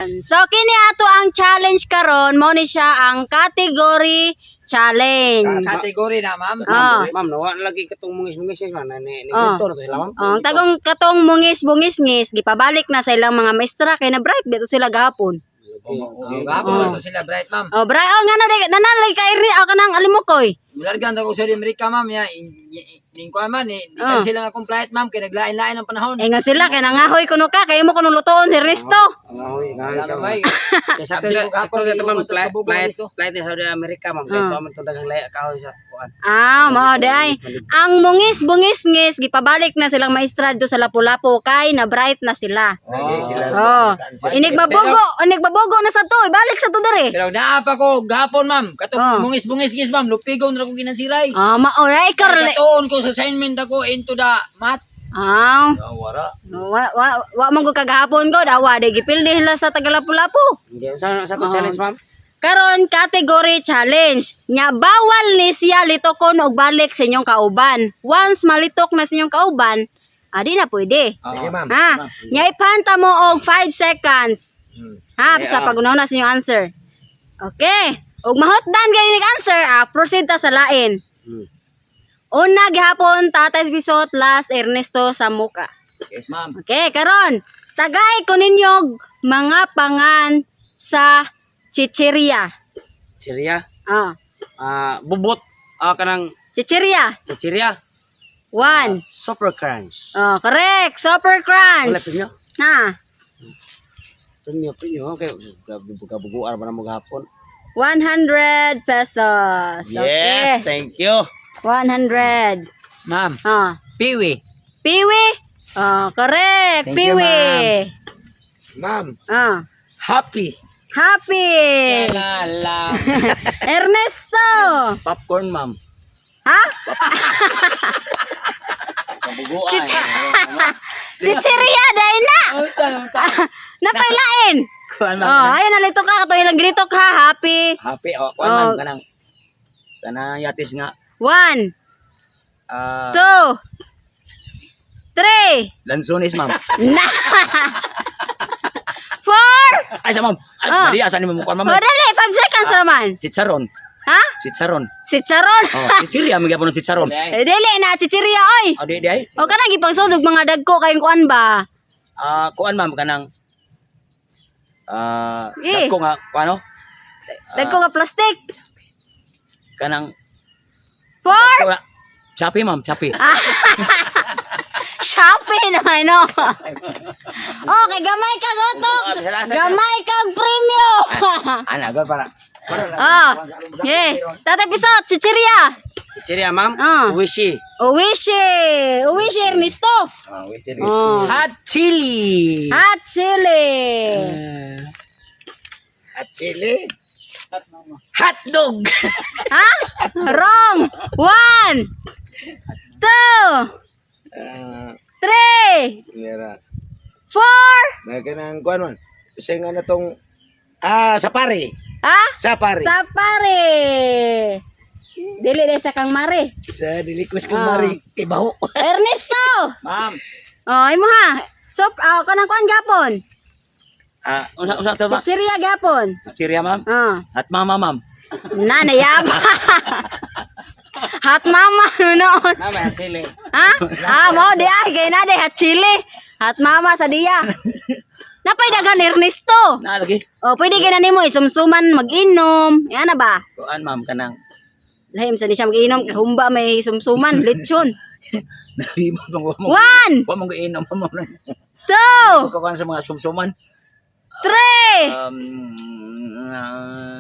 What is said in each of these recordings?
So kini ato ang challenge karon, mo ni siya ang category challenge. Kategory na, ma'am. Ma'am, nawa lagi katong mungis-mungis man ni dito na to sila, ma'am. Ang tagong katong mungis-bungis-ngis gipabalik na sa ilang mga maestra kay na bright dito sila gahapon. Gapon ito sila, bright, ma'am. Oh, bright nga na nanalay ka iri kanang alimukoy. Mulargan ako sa Amerika, ma'am. Lingkuan man, di kan sila nga compliant, ma'am. Kaya naglain-lain ang panahon. Nga sila kay nangahoy kuno ka kay mo kuno lutoon si Risto. Ngahoy, May, Sa to ma'am, flight sa Saudi America, ma'am. Kaya pa man to daghang laya kahoy sa kuan. Mao day. Ang mungis-bungis-ngis gipabalik na silang maestra do sa Lapu-Lapu kay na bright na sila. Inigbabogo na sa to, ibalik sa to dere. Pero naapa ko gapon, ma'am. Katong bungis-bungis, ma'am. Lupigon ra ko ginansilay. Maoray ka Katuon ko sa assignment ako into the math. Wa man ko kagahapon ko dawa de gipildi sila sa Tagalapu-Lapu. Hindi sa challenge, ma'am. Karon category challenge. Nya bawal ni siya litokon og balik sa inyong kauban. Once malitok na sa inyong kauban, adi na pwede. Sige, ma'am. Nya ipanta mo og 5 seconds. Sa pagunaw na sa inyong answer. Okay. Og mahotdan kay ning answer, proceed ta sa lain. Una gihapon Tatay Bisot, last Ernesto Samuka. Yes, ma'am. Okay, karon tagay ko ninyog mga pangan sa chichirya. Chiria. Bubot. Kanang Chichirya. chiria. 1. Super crunch. Correct. Super Wala crunch. pinyo. Pinyo. Okay, buga-buguan ba na mo gahapon? 100 pesos. Okay. Yes, thank you. 100. Ma'am, piwi. Piwi. Correct. Thank you, Piwi. Ma'am, Happy. happy. Lala. Ernesto. Popcorn, ma'am. Buguan. Chichirya dahil na. Napailain. Kuan, ma'am. Ayun nalito ka. Ito ilang grito ka. Happy. Happy. Kuan, ma'am. Kanang yatis nga. 1, 2, 3, Lansones, ma'am. 4. Ay, sa ma'am. Ay, bali, asan ni mo kuan, ma'am? Dali, 5 seconds naman. Sitsaron. Ha? Sitsaron. Chicharon. Chichiria, mga po ng sitsaron. Dili na, chichirya, oy. Di ay. O ka nang ipangsulog mga dagko kayong kuan ba? Kuan, ma'am, kanang Eh. dagko nga, paano? Dagko nga plastic. Kanang 4. Chapi, ma'am, chapi. Shopee naman, no? Okay, gamay ka gotok. Gamay kag premium. Gol para. Tatay Bisot, chichirya. Chichiria, ma'am. Wishi. Uwishi, Ernesto. Wishi. Hot chili. Hot chili. At chili. Hot dog. Wrong. 1, 2, 3, 4. May kanang kuan man. Kasi nga na tong safari. Safari. Sapare. Dili de sa kang mare. Sa dilikos kong mari kay baho. Ernesto. Ma'am. Imo ha. So, kanang kuan gapon. Unsa to, ma'am? Chichirya gapon. Chichiria, ma'am. At mama, ma'am. Nanayaba. Hot mama noon. Mama, at chili. Mo di ay kay na de hot chili. Hot mama sa diya. Napay dagan Ernesto. Lagi. Pwede gina nimo isumsuman mag-inom. Yan na ba? Kuan, ma'am, kanang Lahim sa di siya mag-inom kay humba may sumsuman, lechon. nalibot bang 1, wa mong inom mo. 2, Kuan sa mga sumsuman. 3,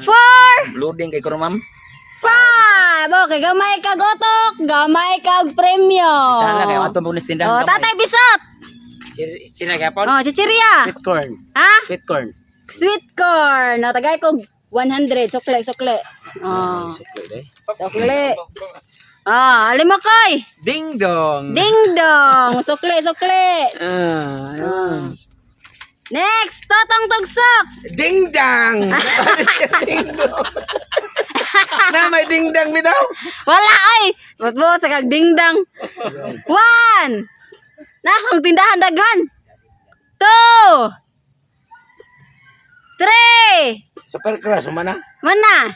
4, Loading kay kuno, ma'am. 5. Okay, gamay kag gotok, gamay kag premium. Tala kay ato mo tindahan. Tatay Bisot. Chichiria gapon. Chichirya. Sweet corn. Sweet corn. Sweet corn. Tagay ko 100. Sukle. Sukle. Sukle. Alim mo koy. Ding dong. Ding dong. Sukle. Next, Totong Tugsok. Ding dang. Na may ding dang bitaw. Wala ay. Bot sa kag ding dang. 1. Nasong tindahan daghan. 2, Super crush mana? Mana?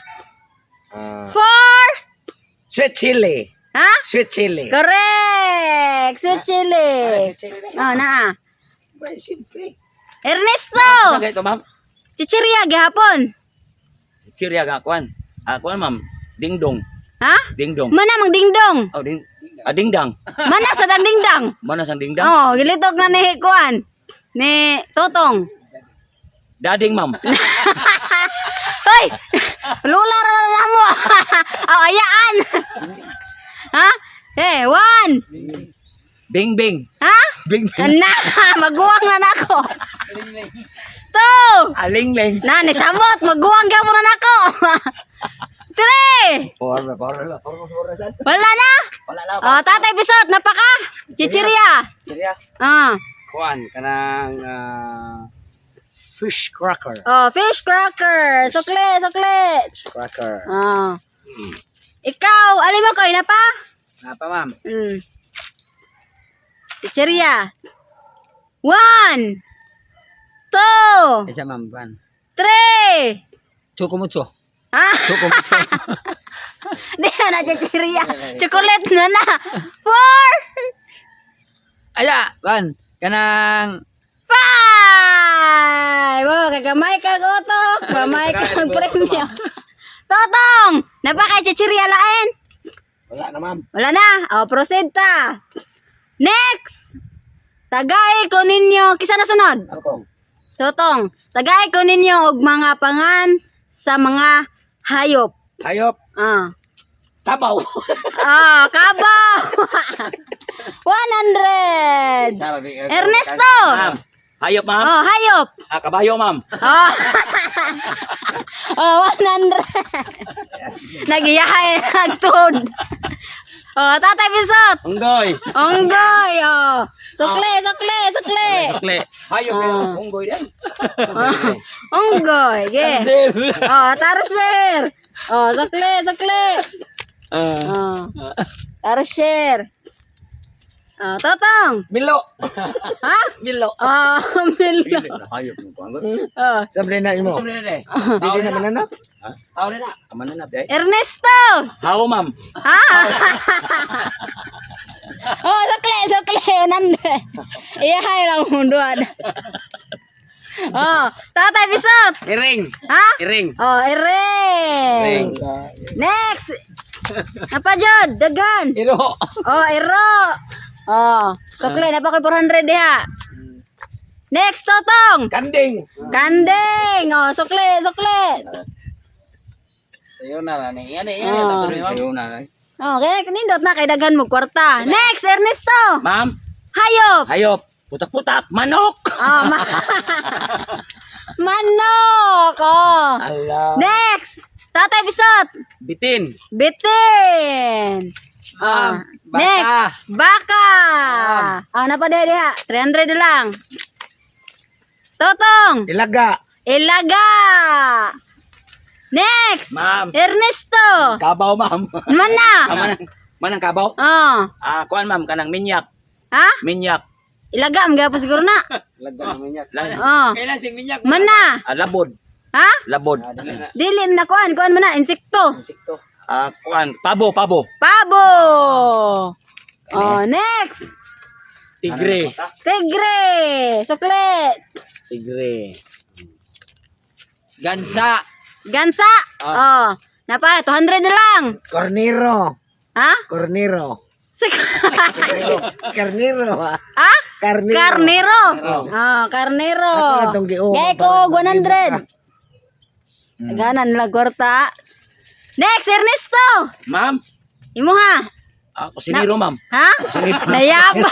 Ah, 4. sweet chili. Ha? Sweet chili. Correct. Sweet chili. Oh, naa. Ba, simple. Ernesto. Sa ito, ma'am. Chichirya gihapon. Chirya ga kuan. Kuan, ma'am. Dingdong. Ha? Dingdong. Mana mang dingdong? Oh, dingdang. Mana sa dingdang? Mana sang dingdang? Oh, gilitok na ni kuan. Ni Totong. Dading, ma'am. Hoy! Lula ra na mo. Aw ayaan. Ha? Eh, 1. Bing bing. Ha? Bing bing. Na, maguwang na nako. 2. Aling-ling. Na, ni samot, maguwang ka mo na nako. 3. Para. Wala na? Wala na. Oh, tatay bisot, napaka. Chichirya. Chirya. Ah. Kuan kanang fish cracker. Oh, fish cracker. Sukle. Fish cracker. Ah. Ikaw, alin mo ko, ina pa? Napa, ma'am? Chichirya. 1. 2. Isa, ma'am. Pan. 3. Choco mucho. Ah, Choco mucho. di na chichirya. Chocolate na. 4. Aya, kan. Kanang 5. Oh, kagamay ka gotok. Gamay ka premium. Totong, napaka chichirya lain. Wala na ma'am. Wala na. Oh, proceed ta. Next. Tagay ko ninyo. Kisa na sunod? Ako. Totong, tagay ko ninyo og mga pangan sa mga hayop. Hayop. Ah. Tabaw. Ah, kabaw. 100. Ernesto. Ma'am. Hayop, ma'am. Oh, hayop. Kabayo, ma'am. Oh. Oh, 100. Nagiyahay nagtud. Oh, tatay bisot. Unggoy. Onggoy. Oh. Sukle. Sukle. Hayop Ah. yung unggoy din. Onggoy. Ge. Oh, tarsier. Oh, sukle. Oh. Tarsier. Oh, Totong. Milo. Ha? Milo. Oh, Milo. Hayop yung kuan. Oh. Sabi na imo. Sabi na de. Dili na mananap. Tao na. Kamana na de. Ernesto. How, ma'am? Ha? Oh, sukle. Nande. Iyahay lang munduan. Oh, tatay bisot. Iring. Ha? Iring. Oh, iring. Next. Apa jod? Dagan. Iro. Oh, iro. Oh, sukle na pa koy 400 diha. Next, Totong. Kanding. Kanding. Oh, sukle. Ayun na ni. Yan Oh. Ayaw na. Oh, kaya nindot na kay dagan mo kwarta. Next, Ernesto. Ma'am. Hayop. Hayop. Putak-putak. Manok. Oh, manok. Oh. Allah. Next, Tatay Bisot. Bitin. Bitin. Ah, baka. next, baka. Oh, napa dia? 300 lang. Totong. Ilaga. Ilaga. Next. Ma'am. Ernesto. Kabaw, ma'am. Mana? Manang kabaw? Oh. Kuan, ma'am, kanang minyak. Ha? Minyak. Ilaga am gyapon siguro na. Ilaga naman yan. Oh. Kailan sing minyak? Mana? Labod. Ha? Labod. Dili na kuan mo na insekto. Insekto. Kuan, pabo. Pabo. Oh, next. Tigre. Tigre. Suklet. Tigre. Gansa. Gansa. Oh. Napa 200 na lang. Cornero. Ha? Cornero. Carnero. Ha? Carnero. Carnero. Oh, carnero. Ako na tong giuwa, Gay ko 100. Ganan lang kwarta. Next, Ernesto. Ma'am. Imo ha. Kusiniro, ma'am. Ha? Nayapa.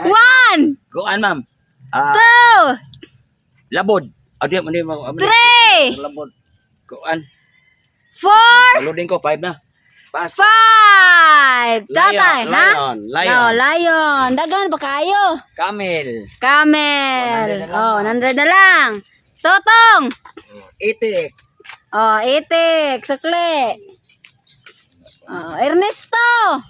1, Kuan, ma'am. 2, Labod. Di 3, Labod. Kuan. 4, Loading ko, 5 na. 5. Tatay, ha? Lion. Oh, lion. Dagan pa kayo. Camel. Camel. Oh, 100 na lang. Totong. Itik. Oh, itik. Sukle. Oh, Ernesto.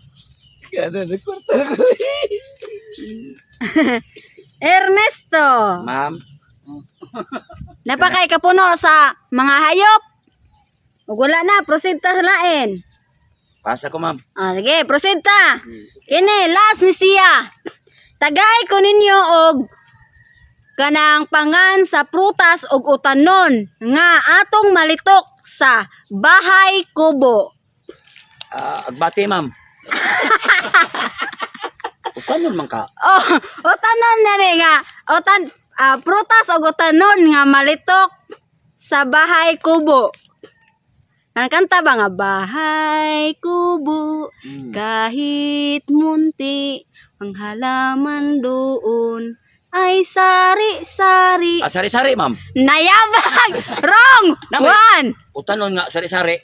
Ernesto. Ma'am. Napakay kapuno sa mga hayop. Ug wala na, proceed ta sa lain. Pasa ko, ma'am. Sige, proceed ta. Kini, last ni siya. Tagay ko ninyo og kanang pangan sa prutas og utanon nga atong malitok sa bahay kubo. Agbati, ma'am. Utanon man ka. Oh, utanon na ni nga. Prutas og utanon nga malitok sa bahay kubo. Ang kanta ba nga bahay kubo kahit munti ang halaman doon ay sari-sari. Sari-sari, ma'am. Nayabag! Wrong! Nami. One! Utanon nga, sari-sari.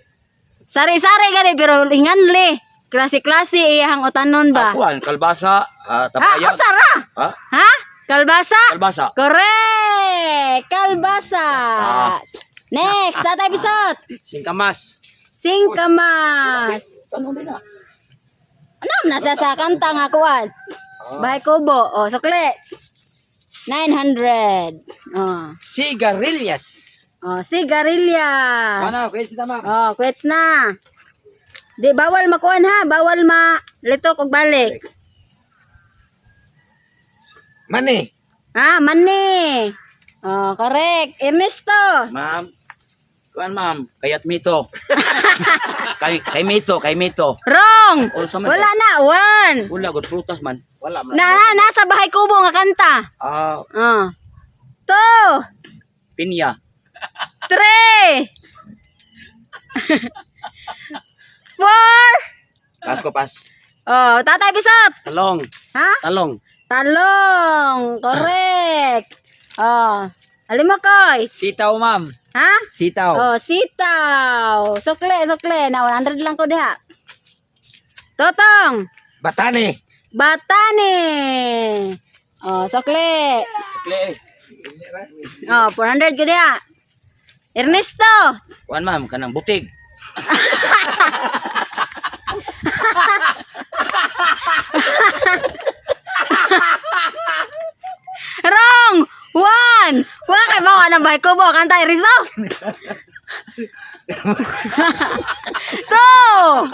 Sari-sari gani pero inganli. Klase-klase iyang utanon ba? Kuan, kalbasa, Ha? tapaya. Sara! Ha? Ha? Kalbasa? Kalbasa. Correct! Kalbasa! Next, tatay bisot. Singkamas. Singkamas. Tanong din na. Ano nasa sa kanta nga kuwan? Bahay kubo. Oh, sukli. 900. Oh. Sigarilyas. Oh, sigarilyas. Ano, kaya si tama. Oh, quits na. Di bawal makuan ha, bawal litok og balik. Mani. Ha, mani. Oh, correct. Ernesto. Ma'am. Kuan, ma'am. Kayat mito. kay mito. Wrong. O, sa man. Wala na. One. Wala, good prutas man. Wala man. Nasa bahay kubo nga kanta. Oh. Two. Pinya. Three. Four. Pas ko, pas. Oh, tatay bisot. Talong. Ha? Talong. Talong. Correct. Oh. Alimakoy. Sitaw, ma'am. Ha? Sitaw. Oh, sitaw. Sukle. Na 100 lang ko diha. Totong. Batani. Batani. Oh, sukle. Kle. Oh, 400 ko diha. Ernesto. Kuan, ma'am. Kanang butig. Wrong. One. Wala kay bawa ng bahay ko bo. Kanta Erizo. Two.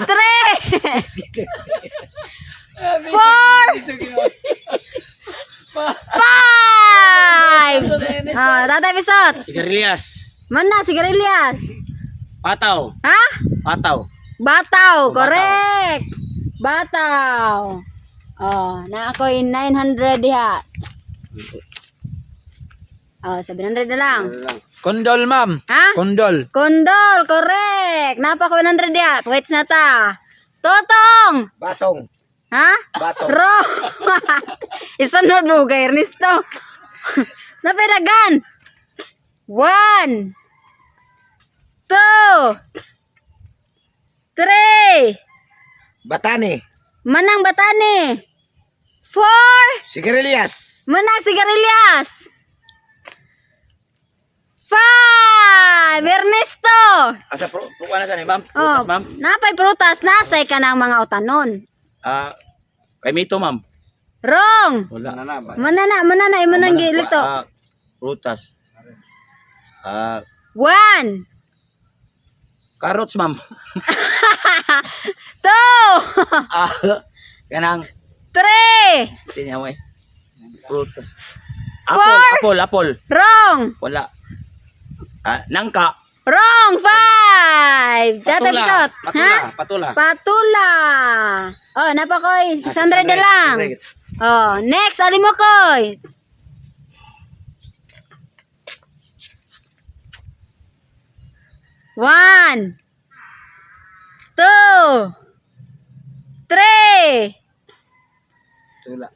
Three. Four. Five. Ah, tatay bisot. Sigarilyas. Mana sigarilyas? Pataw. Ha? Pataw. Bataw, correct. Bataw. Oh, na ako 900 diha. Oh, 700 na lang. Kondol, ma'am. Ha? Kondol. Kondol, correct. Napa ko 100 diha. Wait na ta. Totong. Batong. Ha? Batong. Wrong. Isunod mo kay Ernesto. Napiragan. 1. 2. 3. Batani. Manang Batani. 4. Sigarilyas. Manang sigarilyas. 5. Ernesto. Asa kuan na sa ni, ma'am. Oh, Prutas, ma'am. napay prutas. Nasay ka ng mga utanon. Kay mito, ma'am. Wrong. Wala. Manana. Imanang gilito. Prutas. 1. Carrots, ma'am. 2. Kanang 3. tinaway. Prutas. Four. Apple. Wrong. Wala. Nangka. Wrong. 5. Tatay bisot. Ha? Patula. Oh, napakoy. 600 na lang. Oh, next. Ali mo koy. 1. 2. 3.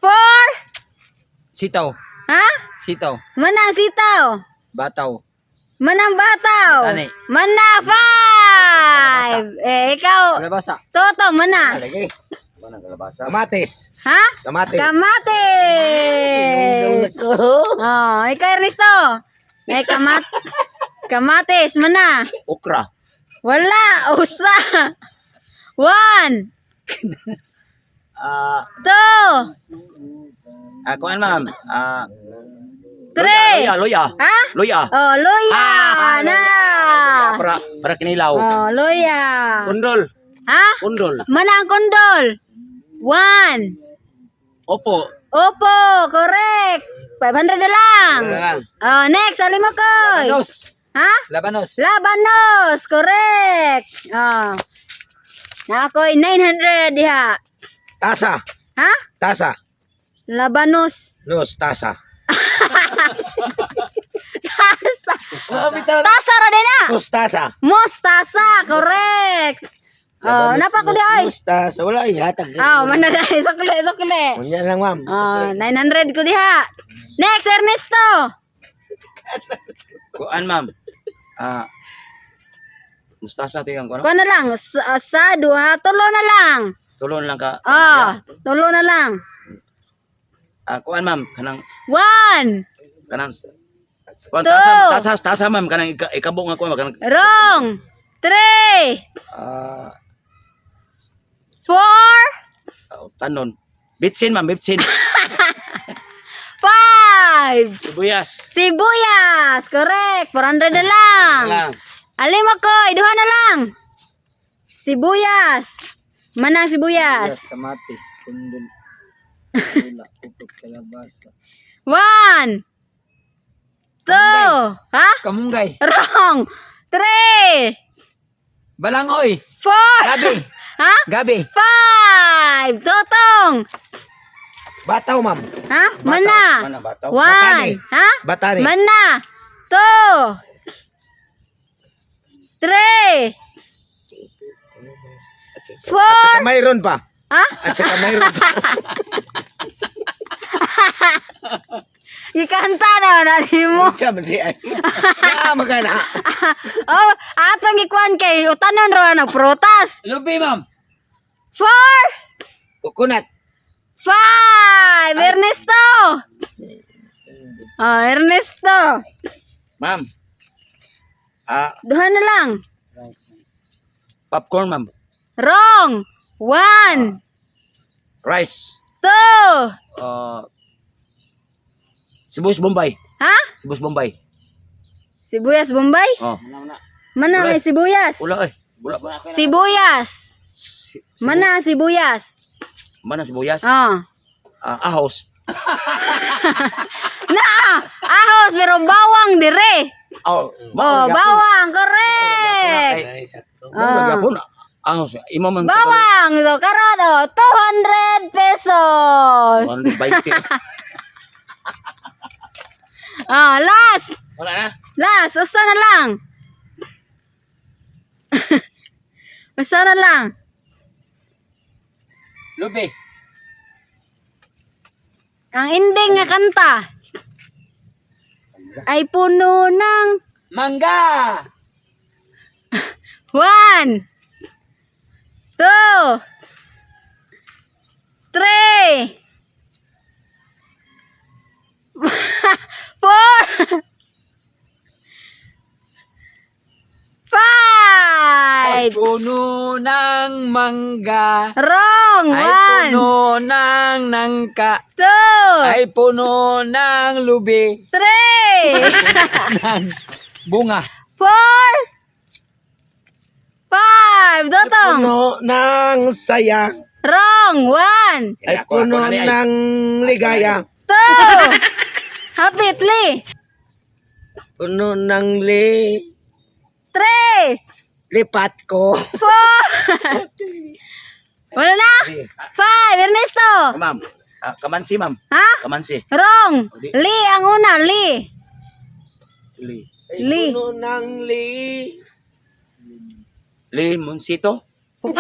4. Sitaw. Ha? Sitaw. Manang sitaw. Bataw. Manang bataw. Tani. Mana 5. Ikaw. Kalabasa. Toto, mana. Lagi. Ano kalabasa? Kamatis. Ha? Kamatis. Kamatis. Oh, ikaw Ernesto. May kamatis, mana. Okra. Wala, usa. 1. 2. Kuan, ma'am. Luya. Ha? Luya. Oh, luya na. Para kinilaw. Oh, luya. Kundol. Ha? Kundol. Mana ang kondol? 1. Opo. Opo, correct. 500 na lang. Lang. Oh, next, Alimokoy. Labanos. Ha? Labanos. Labanos, correct. Oh. Nakoy 900 diha. Tasa. Ha? Tasa. Labanos. Nos, tasa. Tasa. Oh, bitaw na. Tasa ra din na. Mustasa. Mostasa, correct. Oh, napa ko di ay. Mustasa. Wala ihatag. Oh, mananay, sukle. Unya lang, ma'am. Oh, 900 ko diha. Next, Ernesto. Kuan ma'am. Mustasa to yung kuan. Kuha na lang, sa duha, tulo na lang. Tulon lang ka. Oh, tulo na lang. Kuan ma'am kanang 1. kuan Two. tasa ma'am kanang ikabong nga kuan kanang Wrong. 3. 4. tanon. Bitsin ma'am, bitsin. 5. Sibuyas. Sibuyas. Correct. 400 na lang. Lang. Alim ako. Duha na lang. Sibuyas. Manang sibuyas. Kamatis. Kundol. Wala. Pupot. Kalabasa. 1. 2. Ha? Kamunggay. Wrong. 3. Balangoy. 4. Gabi. Ha? Gabi. 5. Totong. Bataw, ma'am. Ha? Mana. Mana bataw? 1. Ha? Batani. Mana. 2. 3. 4. Mayroon pa. Ha? At saka mayroon pa. Ikanta na natin mo. Siya, mali ay. Magana. Oh, atong ikuan kay utanon ro ng prutas. Lupi, ma'am. 4. Coconut. 5. Ernesto. Oh, Ernesto. Ma'am. Duha na lang. Popcorn ma'am. Wrong. 1. Rice. 2. Sibuyas Bombay. Ha? Sibuyas Bombay. Sibuyas Bombay? Oh. Mana may sibuyas? Wala eh. Wala. Sibuyas. Mana sibuyas? Mana sibuyas? Oh. Ahos. Na, ahos pero bawang dire. Oh, Oh, bawang, correct. Gapon. Ahos. Imo man. Bawang, so karon oh, 200 pesos. 120. Ah, last. Wala na. Last, usa na lang. Usa na lang. Lupi. Ang ending nga kanta ay puno ng Mangga. 1, 2, 3, 4, 5. Puno ng mangga. Wrong. Ay 1, puno ng nangka. 2, Ay puno ng lubi. 3, Ng bunga. 4, 5. Dotong. Puno ng saya. Wrong. 1, Ay puno ng ligaya. 2. Hapitli. Puno ng 3, lipat ko. 4. Wala na? 5. Ernesto. Ma'am. Kamansi ma'am. Ha? Kamansi. Wrong. Li ang una. Li. Ay Li. puno ng Limoncito. 2,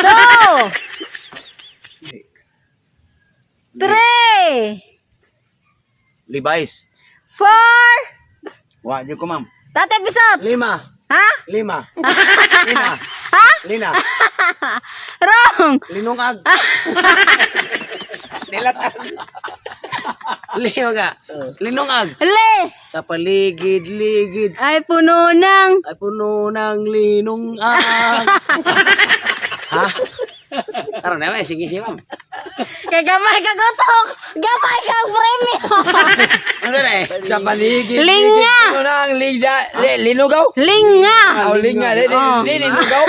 3, Levi's. 4. Wa di ko ma'am. Tate Pisot. 5. Ha? 5. Lina. Ha? Lina. Wrong. Linungag. Nilatan. Linungag. Linungag. Li. Sa paligid-ligid Ay puno ng. ay puno ng linungag. Ha? Tara na, sige siya, ma'am. Kay gamay ka gutok. Gamay ka premium. Ano na eh? Sa paligid. Linga. Ano na ang linugaw? Linga. Linga. Oh. Linugaw.